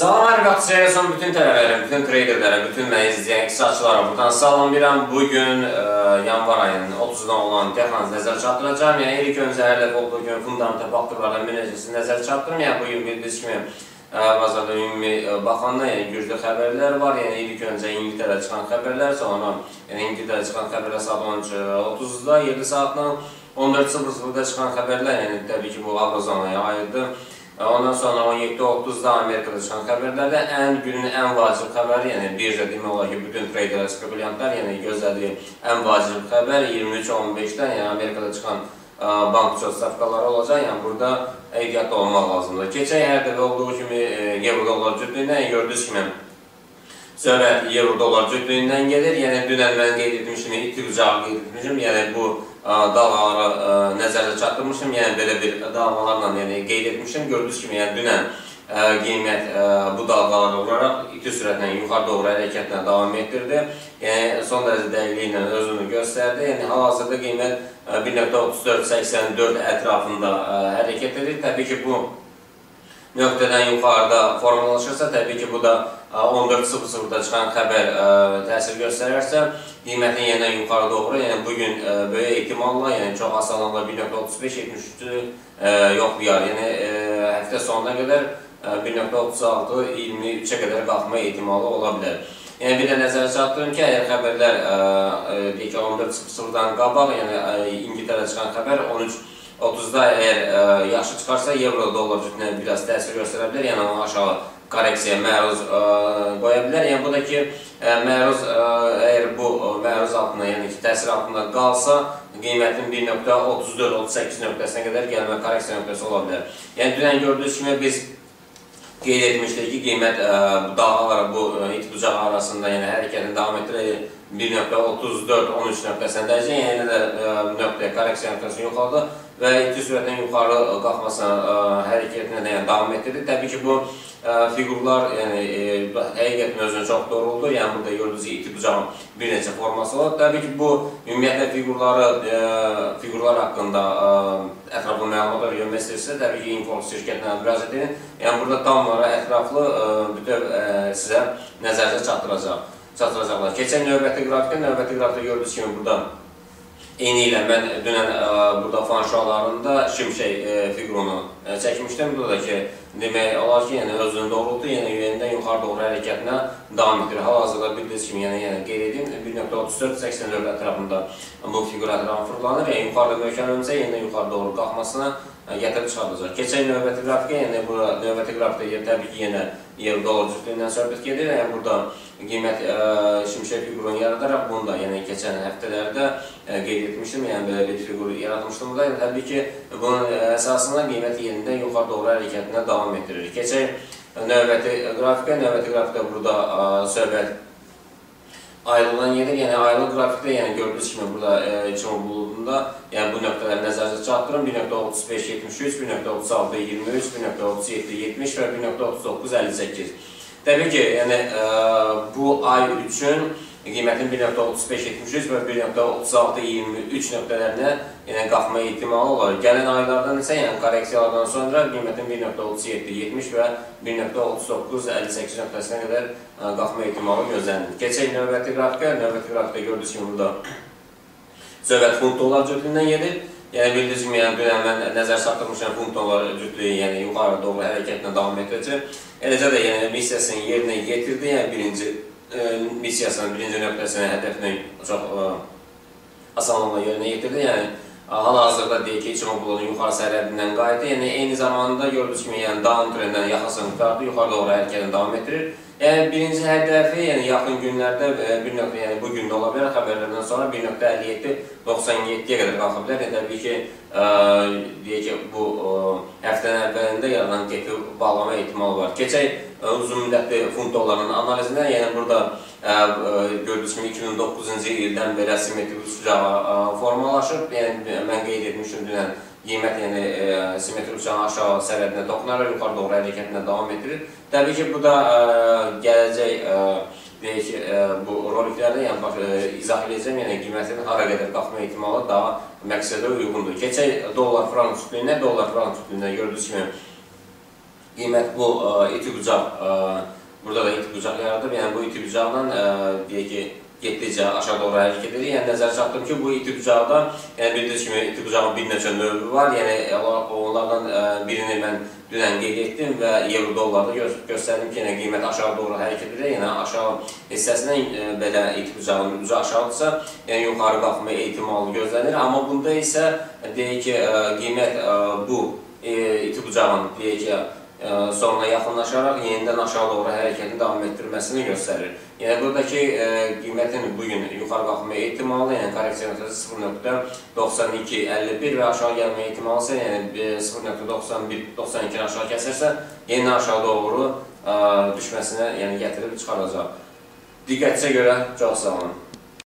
Salam hər vaxt son bütün tələbələrim, bütün traderlərə, bütün məni izləyən iqtisadçılara buradan salamlayıram. Bugün yanvar ayının 30-dan olan texnikanızı nəzər çatdıracağım. Yəni ilk öncə hər dəfə olduğu kimi fundamental faktorlardan bir neçəsini nəzər çatdırım. Yəni bugün bildiyiniz kimi bazarda ümumi baxanda güclü xəbərlər var. Yəni ilk öncə İngiltərədə çıxan xəbərlər, sonra İngiltərədə çıxan xəbərlər saat 13:30-da, 7 saatdan 14:00-da çıxan xəbərlər, yəni təbii ki bu Avrozonaya aiddir. Ondan sonra 17:30-da Amerikada çıxan xəbərlərdə günün ən vacib xəbəri, yəni birja demək olar ki, bütün traderlər, spekulyantlar gözlədiyi ən vacib xəbər 23:15-də, yəni Amerikada çıxan bank stavkaları olacaq. Yəni burada ehtiyatlı olmaq lazımdır. Keçək hər dəfə olduğu kimi euro-dollar cütlüyündən gördüyünüz kimi söhbət euro-dollar cütlüyündən gedir. Yəni dünən mən qeyd etmişim, iti bucağı qeyd etmişim. Yəni bu dalğaları nəzərdə çatdırmışım. Yəni belə bir dalğalarla qeyd etmişim. Gördüyünüz kimi dünən qiymət bu dalğalara vuraraq iti sürətlə yuxarı doğru hərəkətlə davam etdirdi. Yəni son dərəcə dəqiqliklə özünü göstərdi. Yəni hal-hazırda qiymət 1.3484 ətrafında hərəkət edir. Təbii ki bu nöqtədən yuxarıda formalaşırsa, təbii ki bu da 14:00-da çıxan xəbər təsir göstərərsə, qiymətin yenə yuxarı doğru, yəni bugün böyük ehtimalla, yəni çox asanlıqla 1.35-73-ü yoxlayar. Yəni həftə sonuna qədər 1.36-23-ə qədər qalxma ehtimalı ola bilər. Yəni bir də nəzərə çatdırım ki, əgər xəbərlər 14:00-dan qabaq, yəni İngiltərədə çıxan xəbər 13:30-da əgər yaxşı çıxarsa, euro-dollar cütlüyünə biraz təsir göstərə bilər, yəni onu aşağı korreksiyaya məruz qoya bilər. Yəni bu da ki, əgər bu məruz altında, yəni ki, təsir altında qalsa, qiymətin 1.34-38 nöqtəsinə qədər gəlmə korreksiya nöqtəsi ola bilər. Yəni dünən gördüyünüz kimi biz qeyd etmişdik ki, qiymət dalğalara bu iti bucağı arasında hərəkətin davam etdirək 1.34-13 nöqtəsindəcək, yəni də nöqtəyə korreksiya nöqtəsini yoxladı və iti sürətlə yuxarı qalxmasına hərəkətinə davam etdirdi. Təbii ki bu fiqurlar həqiqətən özünü çox doğruldur. Yəni burada gördüyünüz iti bucağın bir neçə forması var. Təbii ki bu ümumiyyətlə fiqurlar haqqında ətraflı məlumatlar görmək istəyirsə, təbii ki Inforx şirkətinə müraciət edin. Yəni burada tam olaraq ətraflı bütöv sizə nəzərdə çatdıracaqlar. Keçək növbəti qrafikə. Növbəti qrafikdə gördüyünüz kimi burada eyni ilə mən dünən burada fan şualarında şimşək fiqurunu çəkmişdim. Burada da ki, demək olar ki, özünü doğrultu, yenidən yuxarı doğru hərəkətinə davam etdirir. Hal-hazırda bildiyiniz kimi, qeyd edeyim, 1.34-84 ətrafında bu fiqur ətrafı fırlanır. Yəni yuxarıda möhkəmlənsə, yenidən yuxarı doğru qalxmasına gətirib çıxardacaq. Keçək növbəti qrafikə, növbəti qrafikdə təbii ki, yenə euro-dollar cütlüyündən söhbət gedir. Yəni burada qiymət şimşək fiqurunu yaradaraq, bunu da keçən həftələrdə qeyd etmişdim, yəni belə bir fiqur yaratmışdım da. Təbii ki, bunun əsasında qiymət yenidən yuxarı doğru hərəkətinə davam etdirir. Keçək növbəti qrafikə. Növbəti qrafikdə burada söhbət aylığından gedir. Yəni aylıq qrafikdə gördüyünüz kimi burada Çin buludunda bu nöqtələri nəzərdə çatdırın. 1.35-73, 1.36-23, 1.37-70 və 1.39-58. Təbii ki, bu ay üçün qiymətin 1.35-73 və 1.36-23 nöqtələrinə qalxma ehtimalı olar. Gələn aylardan isə, korreksiyalardan sonra qiymətin 1.37-70 və 1.39-58 nöqtəsinə qədər qalxma ehtimalı gözlənilir. Keçək növbəti qrafikə. Növbəti qrafikdə gördüyünüz kimi burada söhbət funt dollar cütlüyündən gedir. Yəni bildiyiniz kimi, dünən mən nəzər çatdırmışam funt dollar cütlüyü yuxarı doğru hərəkətinə davam edəcək. Eləcə də missiyasını yerinə yetirdi. Yəni birinci missiyasının birinci nöqtəsini, hədəfini çox asanlıqla yerinə yetirdi. Yəni hal-hazırda deyək ki, Çin buludunun yuxarı sərhəddindən qayıtdı. Yəni eyni zamanda gördüyünüz kimi, down trenddən yaxasını tutardı, yuxarı doğru hərəkətini davam etdirir. Yəni birinci hədəfi yaxın günlərdə bu gün də ola bilər, xəbərlərdən sonra 1.57-97-yə qədər qalxa bilər. Təbii ki, deyək ki, bu həftənin əvvəlində yaranan kefi bağlama ehtimalı var. Keçək uzun müddətli funt dollarının analizinə. Yəni burada gördüyünüz kimi 2009-cu ildən belə simmetrik uçağı formalaşıb. Yəni mən qeyd etmişdim dünən. Qiymət simmetrik uçağın aşağı sərhədinə toxunaraq yuxarı doğru hərəkətinə davam etdirir. Təbii ki, bu da gələcək bu roliklərdə izah edəcəm, qiymətin hara qədər qalxma ehtimalı daha məqsədə uyğundur. Keçək dollar-frank cütlüyünə. Dollar-frank cütlüyündə gördüyünüz kimi qiymət bu iti bucaq, burada da iti bucaq yaradıb. Yəni bu iti bucaqla deyək ki, getdikcə aşağı doğru hərəkət edir. Yəni nəzər çatdım ki, bu iti bucaqda, yəni bildiyiniz kimi iti bucağın bir neçə növü var. Yəni onlardan birini mən dünən qeyd etdim və euro dollarda göstərdim ki, yəni qiymət aşağı doğru hərəkət edir. Yəni aşağı hissəsindən belə iti bucağın ucu aşağıdırsa, yəni yuxarı qalxma ehtimalı gözlənir. Amma bunda isə deyək ki, qiymət bu iti bucağın deyək ki, sonuna yaxınlaşaraq yenidən aşağı doğru hərəkətini davam etdirməsini göstərir. Yəni buradakı qiymətin bugün yuxarı qalxma ehtimalı, yəni korreksiya nöqtəsi 0.9251 və aşağı gəlmə ehtimalı isə yəni 0.91-92-ni aşağı kəsərsə, yenidən aşağı doğru düşməsinə yəni gətirib çıxaracaq. Diqqətinizə görə çox sağ olun.